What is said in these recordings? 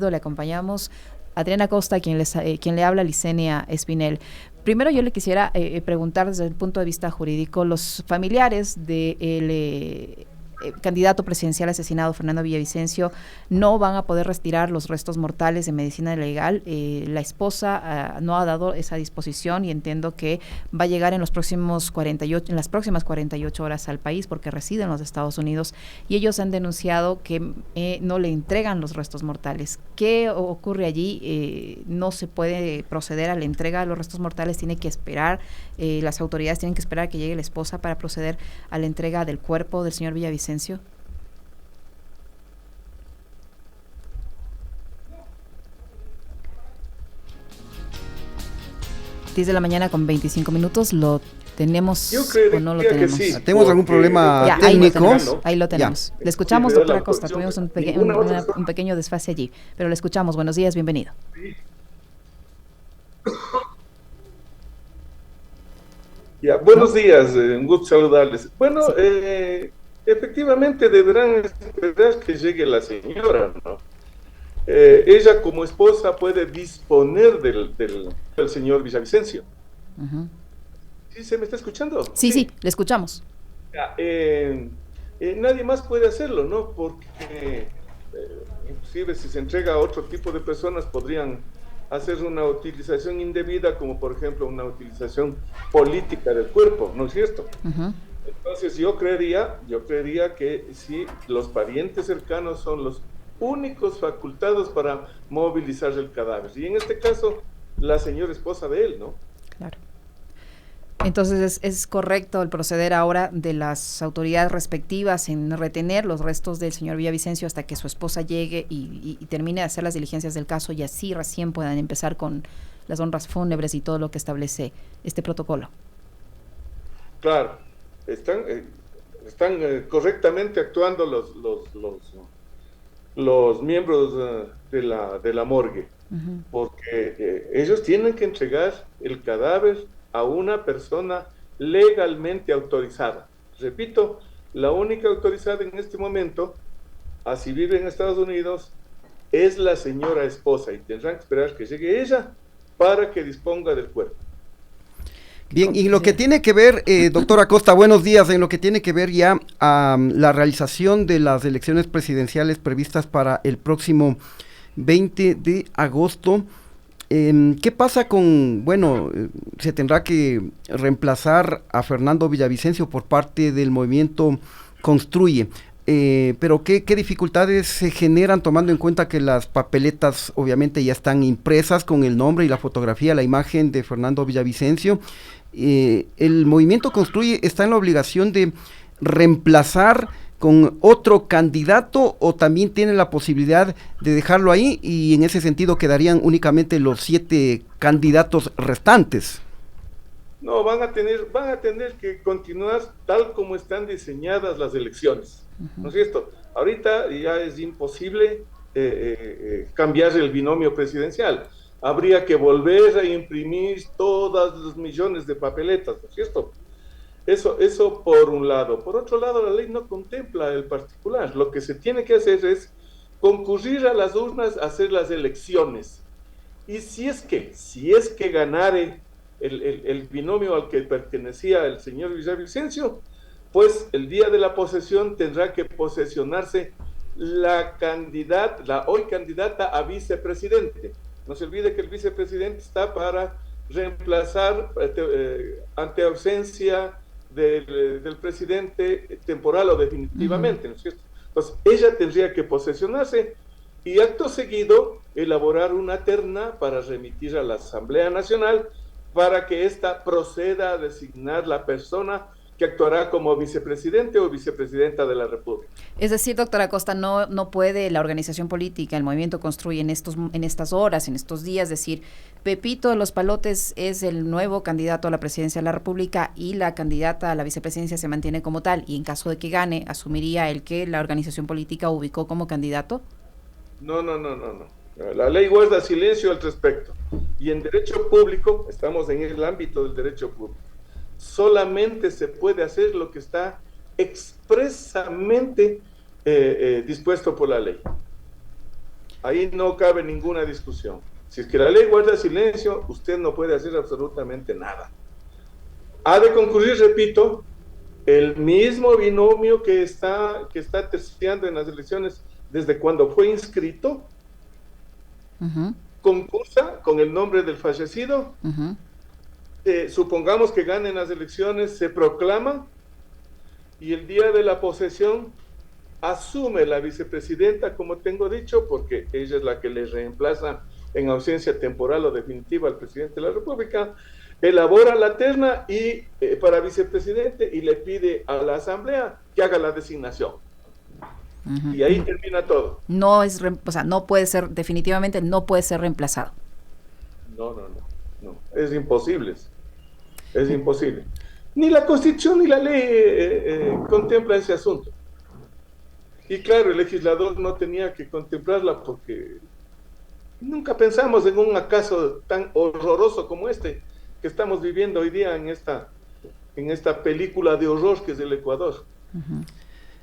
Le acompañamos Adriana Costa, quien le habla, Licenia Espinel. Primero yo le quisiera preguntar desde el punto de vista jurídico, los familiares del candidato presidencial asesinado, Fernando Villavicencio, no van a poder retirar los restos mortales de medicina legal. La esposa no ha dado esa disposición y entiendo que va a llegar en las próximas 48 horas al país porque reside en los Estados Unidos, y ellos han denunciado que no le entregan los restos mortales. ¿Qué ocurre allí? No se puede proceder a la entrega de los restos mortales, tiene que esperar, las autoridades tienen que esperar a que llegue la esposa para proceder a la entrega del cuerpo del señor Villavicencio. 10 de la mañana con 25 minutos. ¿Lo tenemos o no lo tenemos? Sí, ¿tenemos algún problema técnico? Ahí lo tenemos. Le escuchamos, doctora Costa. Tuvimos un pequeño desfase allí, pero le escuchamos. Buenos días, bienvenido. Sí. Buenos días, un gusto saludarles. Bueno, sí. Efectivamente deberán esperar que llegue la señora, ¿no? Ella como esposa puede disponer del señor Villavicencio. Uh-huh. ¿Sí se me está escuchando? Sí, le escuchamos. Nadie más puede hacerlo, ¿no? Porque inclusive si se entrega a otro tipo de personas podrían hacer una utilización indebida, como por ejemplo una utilización política del cuerpo, ¿no es cierto? Uh-huh. Entonces yo creería que sí, los parientes cercanos son los únicos facultados para movilizar el cadáver, y en este caso la señora esposa de él, ¿no? Claro. Entonces es correcto el proceder ahora de las autoridades respectivas en retener los restos del señor Villavicencio hasta que su esposa llegue y termine de hacer las diligencias del caso, y así recién puedan empezar con las honras fúnebres y todo lo que establece este protocolo. Claro, están correctamente actuando los miembros de la morgue, uh-huh, porque ellos tienen que entregar el cadáver a una persona legalmente autorizada. Repito, la única autorizada en este momento, así vive en Estados Unidos, es la señora esposa, y tendrán que esperar que llegue ella para que disponga del cuerpo. Bien, y lo que tiene que ver, doctora Costa, buenos días, en lo que tiene que ver ya a la realización de las elecciones presidenciales previstas para el próximo 20 de agosto, ¿qué pasa con, se tendrá que reemplazar a Fernando Villavicencio por parte del movimiento Construye, pero ¿qué dificultades se generan tomando en cuenta que las papeletas obviamente ya están impresas con el nombre y la fotografía, la imagen de Fernando Villavicencio? ¿El movimiento Construye está en la obligación de reemplazar con otro candidato o también tiene la posibilidad de dejarlo ahí y en ese sentido quedarían únicamente los 7 candidatos restantes? No, van a tener que continuar tal como están diseñadas las elecciones, uh-huh, ¿no es cierto? Ahorita ya es imposible cambiar el binomio presidencial. Habría que volver a imprimir todos los millones de papeletas, ¿no es cierto? Eso por un lado. Por otro lado, la ley no contempla el particular. Lo que se tiene que hacer es concurrir a las urnas a hacer las elecciones. Y si es que ganare el binomio al que pertenecía el señor Villavicencio, pues el día de la posesión tendrá que posesionarse la hoy candidata a vicepresidente. No se olvide que el vicepresidente está para reemplazar ante ausencia del presidente temporal o definitivamente, ¿no es cierto? Entonces, ella tendría que posesionarse y acto seguido elaborar una terna para remitir a la Asamblea Nacional para que ésta proceda a designar la persona que actuará como vicepresidente o vicepresidenta de la República. Es decir, doctora Costa, no puede la organización política, el movimiento Construye en estas horas, en estos días, decir, Pepito de los Palotes es el nuevo candidato a la presidencia de la República y la candidata a la vicepresidencia se mantiene como tal, y en caso de que gane, asumiría el que la organización política ubicó como candidato. No. La ley guarda silencio al respecto. Y en derecho público, estamos en el ámbito del derecho público, solamente se puede hacer lo que está expresamente dispuesto por la ley. Ahí no cabe ninguna discusión. Si es que la ley guarda silencio, usted no puede hacer absolutamente nada. Ha de concurrir, repito, el mismo binomio que está terciando en las elecciones desde cuando fue inscrito, concursa con el nombre del fallecido, supongamos que ganen las elecciones, se proclama, y el día de la posesión asume la vicepresidenta, como tengo dicho, porque ella es la que le reemplaza en ausencia temporal o definitiva al presidente de la República, elabora la terna y para vicepresidente y le pide a la asamblea que haga la designación. Y ahí termina todo. No es, o sea, no puede ser, definitivamente no puede ser reemplazado. No, es imposible. Es imposible. Ni la Constitución ni la ley contempla ese asunto. Y claro, el legislador no tenía que contemplarla porque nunca pensamos en un acaso tan horroroso como este que estamos viviendo hoy día en esta película de horror que es el Ecuador.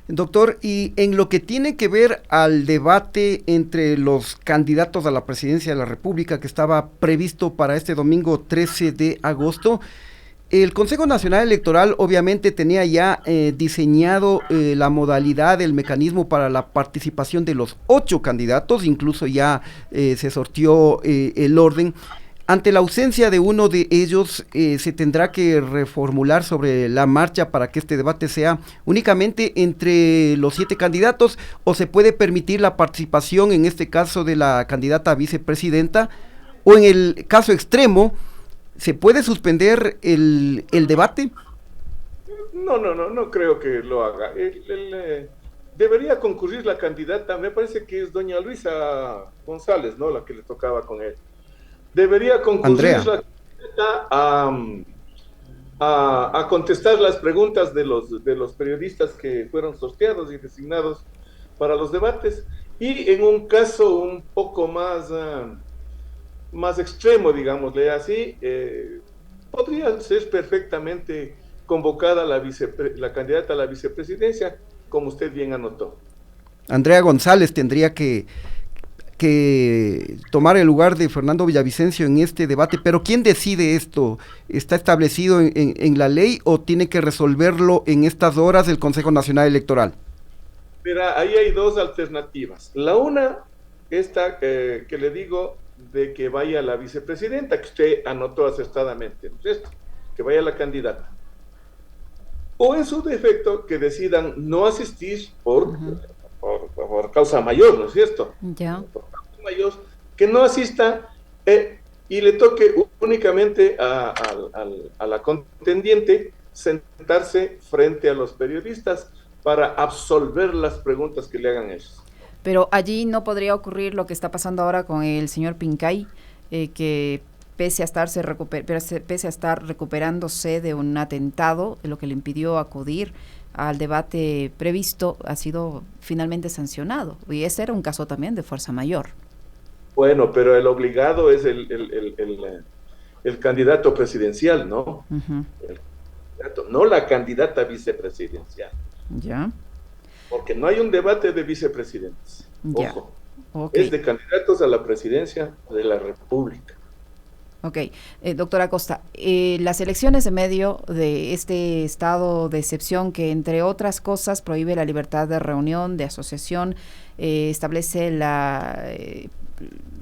Doctor, y en lo que tiene que ver al debate entre los candidatos a la presidencia de la República que estaba previsto para este domingo 13 de agosto, el Consejo Nacional Electoral obviamente tenía ya diseñado la modalidad, el mecanismo para la participación de los 8 candidatos, incluso ya se sortió el orden. Ante la ausencia de uno de ellos, se tendrá que reformular sobre la marcha para que este debate sea únicamente entre los 7 candidatos, o se puede permitir la participación, en este caso, de la candidata a vicepresidenta, o en el caso extremo, ¿se puede suspender el debate? No creo que lo haga. Debería concurrir la candidata, me parece que es doña Luisa González, ¿no? La que le tocaba con él. Debería concurrir la a contestar las preguntas de los periodistas que fueron sorteados y designados para los debates, y en un caso un poco más extremo, digámosle así, podría ser perfectamente convocada la candidata a la vicepresidencia, como usted bien anotó. Andrea González tendría que tomar el lugar de Fernando Villavicencio en este debate, pero ¿quién decide esto? ¿Está establecido en la ley o tiene que resolverlo en estas horas el Consejo Nacional Electoral? Mira, ahí hay 2 alternativas. La una, esta que le digo, de que vaya la vicepresidenta, que usted anotó acertadamente, ¿no es cierto? Que vaya la candidata. O en su defecto, que decidan no asistir por causa mayor, ¿no es cierto? Ya. Por causa mayor, que no asista y le toque únicamente a la contendiente sentarse frente a los periodistas para absolver las preguntas que le hagan ellos. Pero allí no podría ocurrir lo que está pasando ahora con el señor Pincay, que pese a estar recuperándose de un atentado, lo que le impidió acudir al debate previsto, ha sido finalmente sancionado. Y ese era un caso también de fuerza mayor. Bueno, pero el obligado es el candidato presidencial, ¿no? El candidato, no la candidata vicepresidencial. Ya. Porque no hay un debate de vicepresidentes. Ya. Ojo. Okay. Es de candidatos a la presidencia de la República. Ok, doctora Acosta, las elecciones en medio de este estado de excepción que, entre otras cosas, prohíbe la libertad de reunión, de asociación, establece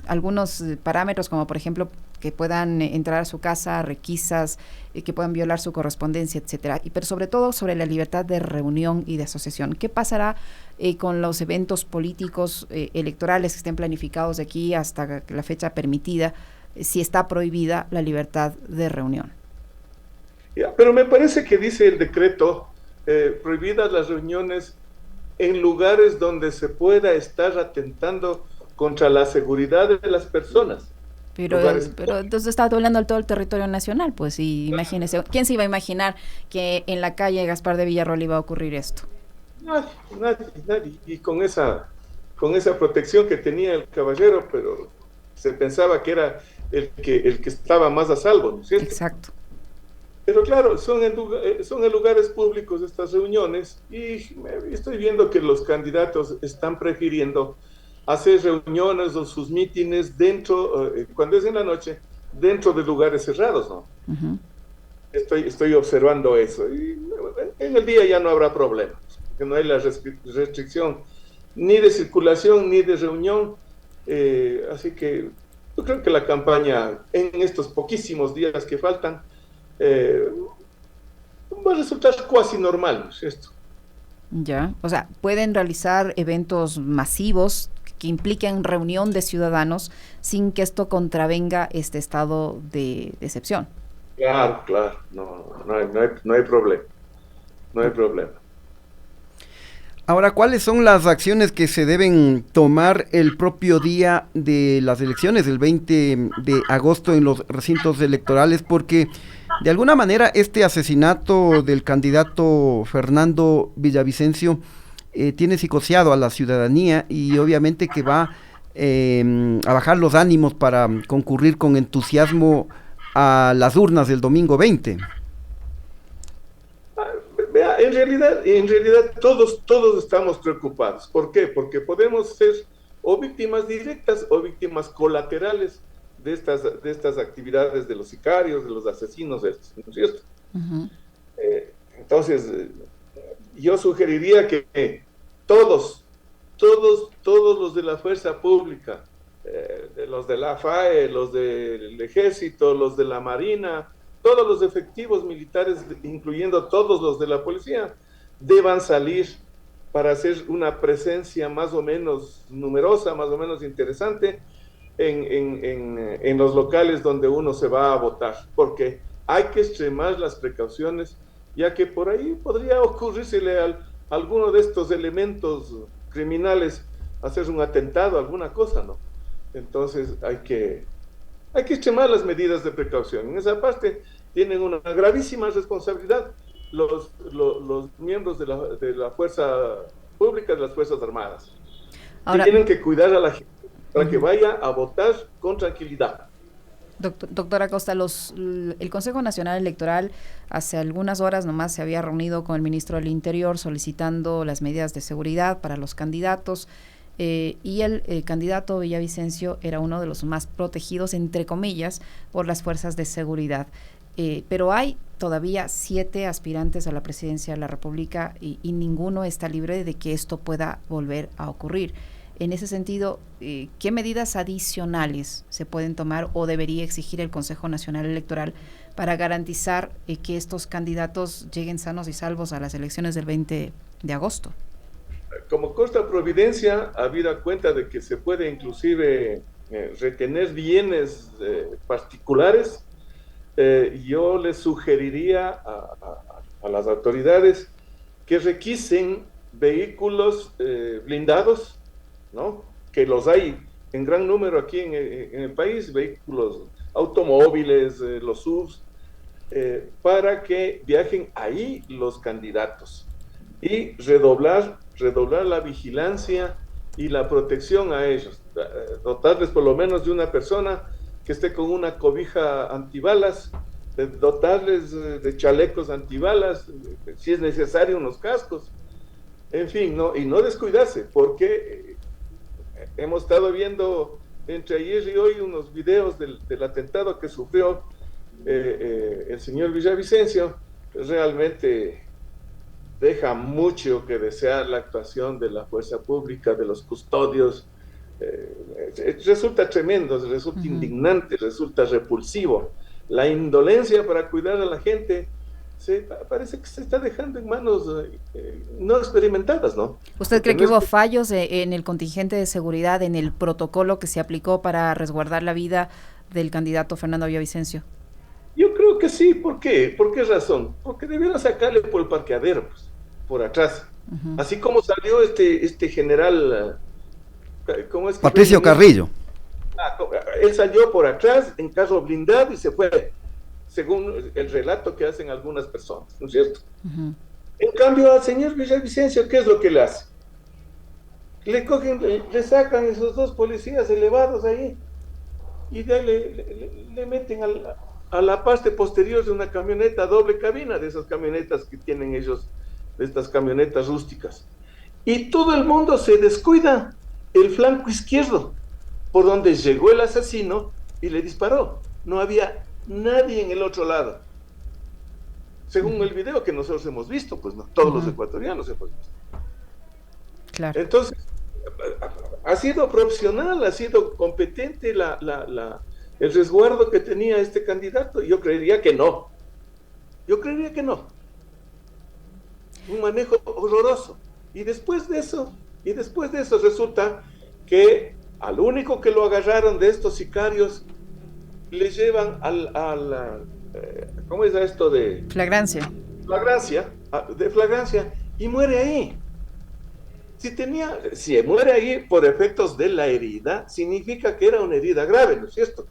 algunos parámetros, como por ejemplo que puedan entrar a su casa, requisas, que puedan violar su correspondencia, etcétera, pero sobre todo sobre la libertad de reunión y de asociación. ¿Qué pasará con los eventos políticos electorales que estén planificados de aquí hasta la fecha permitida, si está prohibida la libertad de reunión? Pero me parece que dice el decreto, prohibidas las reuniones en lugares donde se pueda estar atentando contra la seguridad de las personas. Pero entonces está hablando de todo el territorio nacional, pues, y imagínese, ¿quién se iba a imaginar que en la calle Gaspar de Villarroel iba a ocurrir esto? Nadie. Y con esa protección que tenía el caballero, pero se pensaba que era el que estaba más a salvo, ¿no es cierto? Exacto. Pero claro, son en lugares públicos estas reuniones, y estoy viendo que los candidatos están prefiriendo hacer reuniones o sus mítines dentro, cuando es en la noche, dentro de lugares cerrados, ¿no? Ujú. Estoy observando eso. Y en el día ya no habrá problemas, que no hay la restricción ni de circulación ni de reunión. Así que yo creo que la campaña en estos poquísimos días que faltan va a resultar cuasi normal, ¿no es esto? Ya, o sea, pueden realizar eventos masivos que impliquen reunión de ciudadanos sin que esto contravenga este estado de excepción. Claro, claro, no hay problema, no hay problema. Ahora, ¿cuáles son las acciones que se deben tomar el propio día de las elecciones, el 20 de agosto, en los recintos electorales? Porque de alguna manera este asesinato del candidato Fernando Villavicencio tiene psicoseado a la ciudadanía y obviamente que va a bajar los ánimos para concurrir con entusiasmo a las urnas del domingo 20. Vea, en realidad todos estamos preocupados. ¿Por qué? Porque podemos ser o víctimas directas o víctimas colaterales de estas actividades de los sicarios, de los asesinos, ¿no es cierto? Ujú. Entonces, yo sugeriría que todos los de la fuerza pública, los de la FAE, los del ejército, los de la marina, todos los efectivos militares, incluyendo todos los de la policía, deban salir para hacer una presencia más o menos numerosa, más o menos interesante en los locales donde uno se va a votar, porque hay que extremar las precauciones, ya que por ahí podría ocurrírsele a alguno de estos elementos criminales hacer un atentado, alguna cosa, ¿no? Entonces hay que extremar las medidas de precaución. En esa parte tienen una gravísima responsabilidad los miembros de la fuerza pública, de las Fuerzas Armadas, que Ahora, tienen que cuidar a la gente para que vaya a votar con tranquilidad. doctora Costa, el Consejo Nacional Electoral hace algunas horas nomás se había reunido con el ministro del Interior solicitando las medidas de seguridad para los candidatos. Y el candidato Villavicencio era uno de los más protegidos, entre comillas, por las fuerzas de seguridad. Pero hay todavía 7 aspirantes a la presidencia de la República y ninguno está libre de que esto pueda volver a ocurrir. En ese sentido, ¿qué medidas adicionales se pueden tomar o debería exigir el Consejo Nacional Electoral para garantizar que estos candidatos lleguen sanos y salvos a las elecciones del 20 de agosto? Como consta providencia, habida cuenta de que se puede inclusive retener bienes particulares, yo les sugeriría a las autoridades que requisen vehículos blindados, ¿no? Que los hay en gran número aquí en el país, vehículos automóviles, los SUVs, para que viajen ahí los candidatos y redoblar la vigilancia y la protección a ellos, dotarles por lo menos de una persona que esté con una cobija antibalas, dotarles de chalecos antibalas, si es necesario unos cascos, en fin, ¿no? Y no descuidarse, porque hemos estado viendo entre ayer y hoy unos videos del atentado que sufrió el señor Villavicencio. Realmente deja mucho que desear la actuación de la fuerza pública, de los custodios. Resulta tremendo, resulta indignante, resulta repulsivo. La indolencia para cuidar a la gente parece que se está dejando en manos no experimentadas, ¿no? ¿Usted cree que hubo fallos en el contingente de seguridad, en el protocolo que se aplicó para resguardar la vida del candidato Fernando Villavicencio? Yo creo que sí. ¿Por qué? ¿Por qué razón? Porque debieron sacarle por el parqueadero, pues, por atrás. Así como salió este general, ¿cómo es que Patricio Carrillo. Él salió por atrás en carro blindado y se fue, según el relato que hacen algunas personas, ¿no es cierto? En cambio, al señor Villavicencio, ¿qué es lo que le hace? Le cogen, le sacan esos 2 policías elevados ahí y de ahí le meten a la parte posterior de una camioneta doble cabina, de esas camionetas que tienen ellos, de estas camionetas rústicas. Y todo el mundo se descuida el flanco izquierdo, por donde llegó el asesino y le disparó. No había nadie en el otro lado. Según el video que nosotros hemos visto, pues no, todos los ecuatorianos hemos visto. Claro. Entonces, ha sido profesional, ha sido competente el resguardo que tenía este candidato. Yo creería que no. Un manejo horroroso. Y después de eso resulta que al único que lo agarraron de estos sicarios le llevan ¿cómo es esto de flagrancia? De flagrancia, y muere ahí. Si muere ahí por efectos de la herida, significa que era una herida grave, ¿no es cierto?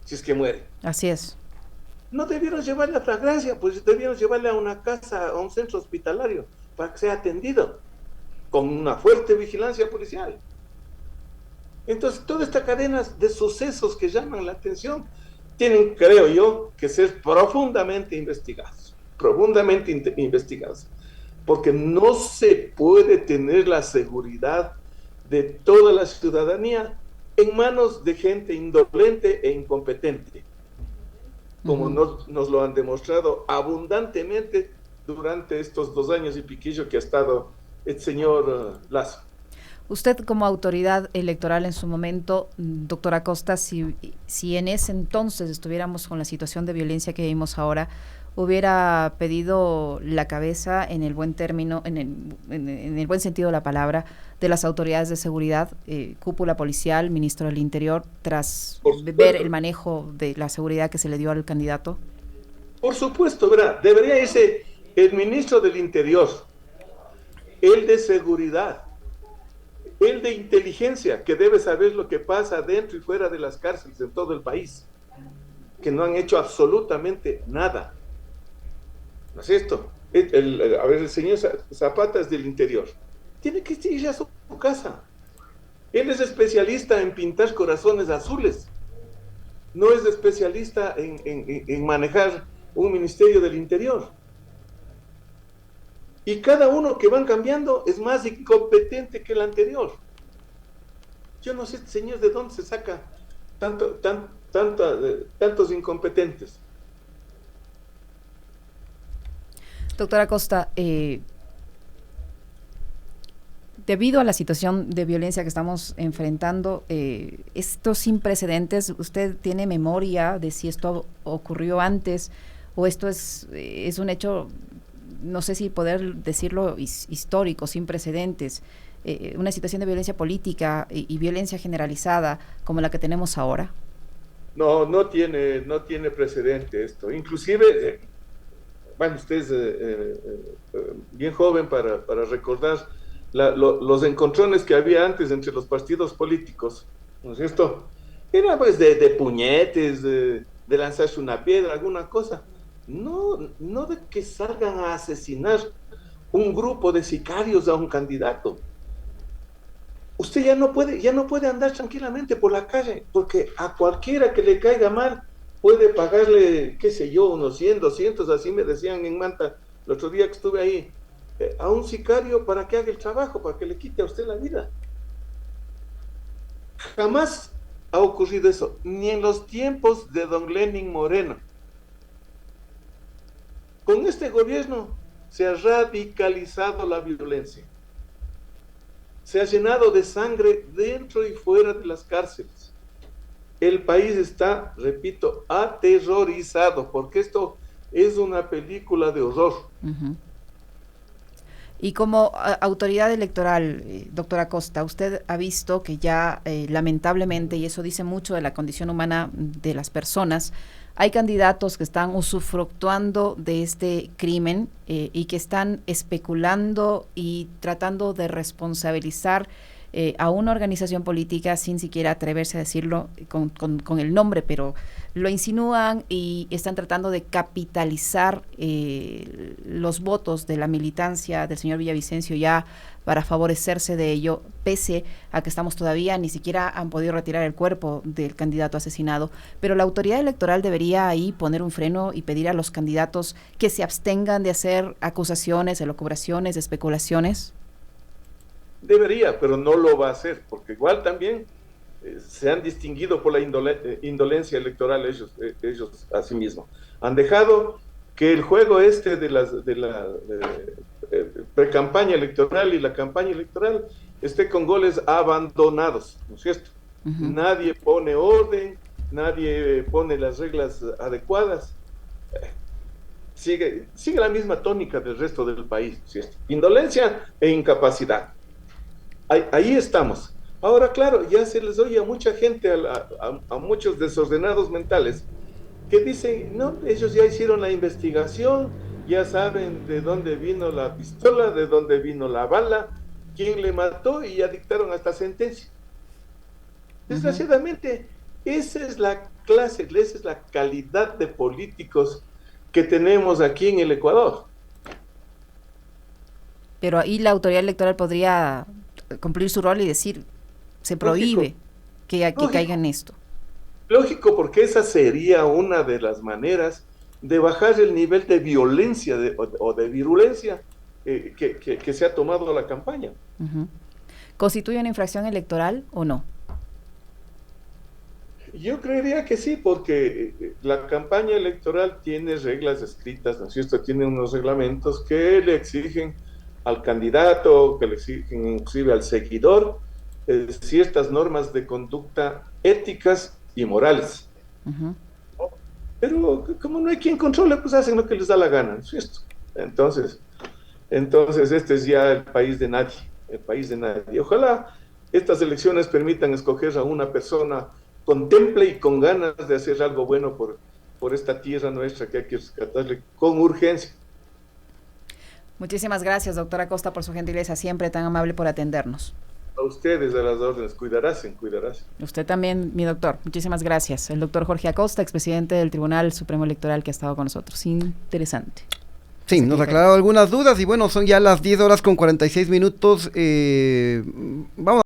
Si es que muere. Así es. No debieron llevarle a flagrancia, pues debieron llevarle a una casa, a un centro hospitalario, para que sea atendido, con una fuerte vigilancia policial. Entonces, toda esta cadena de sucesos que llaman la atención, tienen, creo yo, que ser profundamente investigados, porque no se puede tener la seguridad de toda la ciudadanía en manos de gente indolente e incompetente, como nos lo han demostrado abundantemente durante estos 2 años y piquillo que ha estado el señor Lasso. Usted como autoridad electoral en su momento, doctora Acosta, si en ese entonces estuviéramos con la situación de violencia que vimos ahora, hubiera pedido la cabeza, en el buen término, en el buen sentido de la palabra, de las autoridades de seguridad, cúpula policial, ministro del Interior, tras ver el manejo de la seguridad que se le dio al candidato? Por supuesto, ¿verdad? Debería irse el ministro del Interior, el de seguridad, el de inteligencia, que debe saber lo que pasa dentro y fuera de las cárceles en todo el país, que no han hecho absolutamente nada. ¿No es esto? El señor Zapata es del Interior. Tiene que ir a su casa. Él es especialista en pintar corazones azules. No es especialista en manejar un ministerio del Interior. Y cada uno que van cambiando es más incompetente que el anterior. Yo no sé, señor, de dónde se saca tantos incompetentes. Doctora Acosta, debido a la situación de violencia que estamos enfrentando, esto sin precedentes, ¿usted tiene memoria de si esto ocurrió antes o esto es un hecho, no sé si poder decirlo, histórico, sin precedentes, una situación de violencia política y violencia generalizada como la que tenemos ahora? No tiene precedente esto. Inclusive, bueno, usted es bien joven para recordar los encontrones que había antes entre los partidos políticos, ¿no es cierto? Era pues de puñetes, de lanzarse una piedra, alguna cosa. No de que salgan a asesinar un grupo de sicarios a un candidato. Usted ya no puede andar tranquilamente por la calle, porque a cualquiera que le caiga mal puede pagarle, qué sé yo, unos 100, 200, así me decían en Manta el otro día que estuve ahí, a un sicario para que haga el trabajo, para que le quite a usted la vida. Jamás ha ocurrido eso, ni en los tiempos de don Lenin Moreno. Con este gobierno se ha radicalizado la violencia. Se ha llenado de sangre dentro y fuera de las cárceles. El país está, repito, aterrorizado, porque esto es una película de horror. Uh-huh. Y como autoridad electoral, doctora Acosta, usted ha visto que ya lamentablemente, y eso dice mucho de la condición humana de las personas, hay candidatos que están usufructuando de este crimen y que están especulando y tratando de responsabilizar a una organización política sin siquiera atreverse a decirlo con el nombre, pero lo insinúan y están tratando de capitalizar los votos de la militancia del señor Villavicencio ya para favorecerse de ello, pese a que estamos todavía, ni siquiera han podido retirar el cuerpo del candidato asesinado. Pero la autoridad electoral debería ahí poner un freno y pedir a los candidatos que se abstengan de hacer acusaciones, elucubraciones, especulaciones. Debería, pero no lo va a hacer, porque igual también se han distinguido por la indolencia electoral ellos a sí mismos. Han dejado que el juego este de la pre-campaña electoral y la campaña electoral esté con goles abandonados, ¿no es cierto? Nadie pone orden, nadie pone las reglas adecuadas. Sigue la misma tónica del resto del país, ¿no es cierto? Indolencia e incapacidad. Ahí estamos. Ahora, claro, ya se les oye a mucha gente, a muchos desordenados mentales, que dicen, no, ellos ya hicieron la investigación, ya saben de dónde vino la pistola, de dónde vino la bala, quién le mató, y ya dictaron hasta sentencia. Desgraciadamente, esa es la clase, esa es la calidad de políticos que tenemos aquí en el Ecuador. Pero ahí la autoridad electoral podría cumplir su rol y decir, se prohíbe que caiga en esto. Lógico, porque esa sería una de las maneras de bajar el nivel de violencia o de virulencia que se ha tomado la campaña. ¿Constituye una infracción electoral o no? Yo creería que sí, porque la campaña electoral tiene reglas escritas, ¿no es cierto? Tiene unos reglamentos que le exigen al candidato, que le exigen inclusive al seguidor, ciertas normas de conducta éticas y morales. Pero como no hay quien controle, pues hacen lo que les da la gana, ¿no es cierto? Entonces este es ya el país de nadie, el país de nadie. Ojalá estas elecciones permitan escoger a una persona con temple y con ganas de hacer algo bueno por esta tierra nuestra que hay que rescatarle con urgencia. Muchísimas gracias, doctora Acosta, por su gentileza, siempre tan amable por atendernos. A ustedes, a las órdenes, cuidarás. Usted también, mi doctor, muchísimas gracias. El doctor Jorge Acosta, expresidente del Tribunal Supremo Electoral, que ha estado con nosotros. Interesante. Sí, nos ha aclarado algunas dudas y bueno, son ya las 10:46. Vamos